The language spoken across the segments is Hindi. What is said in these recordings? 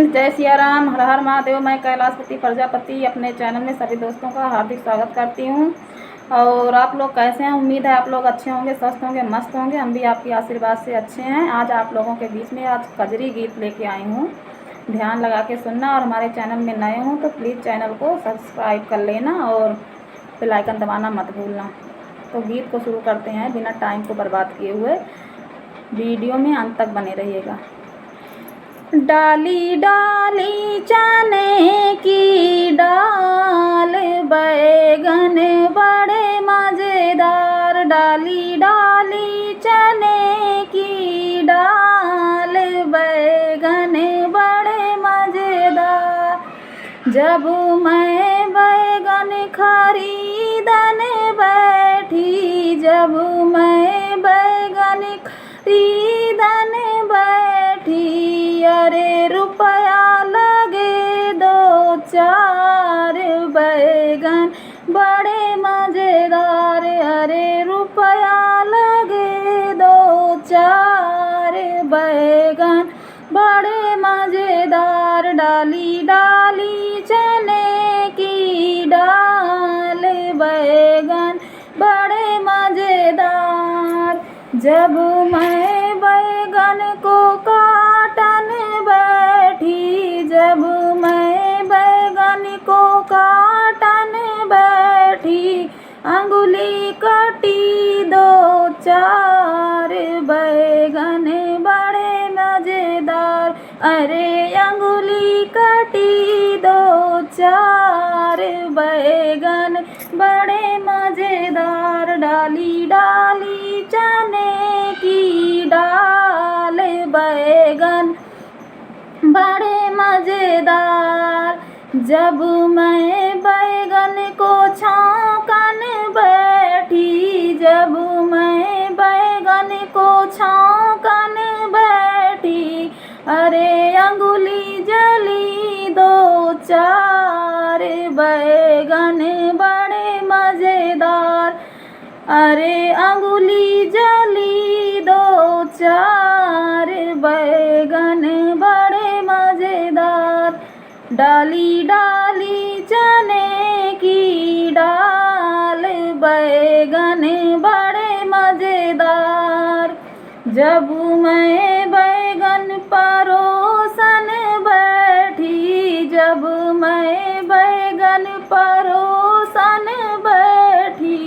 फ्रेंड्स, जय सिया राम, हर हर महादेव। मैं कैलाशपति प्रजापति अपने चैनल में सभी दोस्तों का हार्दिक स्वागत करती हूँ। और आप लोग कैसे हैं? उम्मीद है आप लोग अच्छे होंगे, स्वस्थ होंगे, मस्त होंगे। हम भी आपके आशीर्वाद से अच्छे हैं। आज आप लोगों के बीच में आज कजरी गीत लेके आई हूँ। ध्यान लगा के सुनना, और हमारे चैनल में नए हों तो प्लीज़ चैनल को सब्सक्राइब कर लेना और बेल आइकन दबाना मत भूलना। तो गीत को शुरू करते हैं बिना टाइम को बर्बाद किए हुए। वीडियो में अंत तक बने रहिएगा। डाली डाली चने की डाल, बैगन बड़े मज़ेदार। डाली डाली चने की डाल, बैगन बड़े मज़ेदार। जब मैं बैगन खरीदन बैठी, जब मैं बैगन खरीदन बैठी, अरे रुपया लगे 2-4, बैगन बड़े मज़ेदार। अरे रुपया लगे 2-4, बैगन बड़े मज़ेदार। डाली डाली चने की डाल, बैगन बड़े मज़ेदार। जब मैं बैगन को काटन बैठी, जब मैं बैगन को काटन बैठी, अंगुली कटी 2-4, बैगन बड़े मज़ेदार। अरे अंगुली कटी 2-4, बैगन बड़े मज़ेदार। डाली डाली चने की डाल, बैगन बड़े मज़ेदार। जब मैं बैगन को छौंकन बैठी, जब मैं बैगन को छौंकन बैठी, अरे अंगुली जली 2-4, बैगन बड़े मज़ेदार। अरे अंगुली जली 2-4, बैगन बड़े मज़ेदार। डाली डाली चने की डाल, बैगन बड़े मज़ेदार। जब मैं बैगन परोसन बैठी, जब मैं बैगन परोसन बैठी,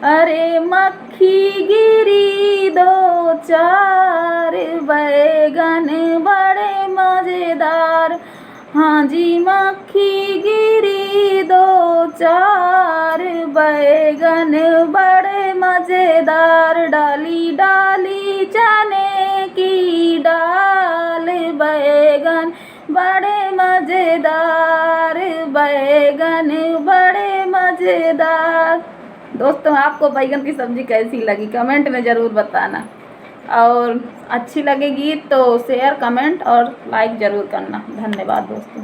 अरे मक्खी गिरी 2-4, बैगन बड़े मज़ेदार। हाँ जी, मक्खी गिरी 2-4, बैगन बड़े मज़ेदार। डाली डाली चने की डाल, बैगन बड़े मज़ेदार, बैगन बड़े मज़ेदार। दोस्तों, आपको बैगन की सब्ज़ी कैसी लगी कमेंट में ज़रूर बताना, और अच्छी लगेगी तो शेयर, कमेंट और लाइक ज़रूर करना। धन्यवाद दोस्तों।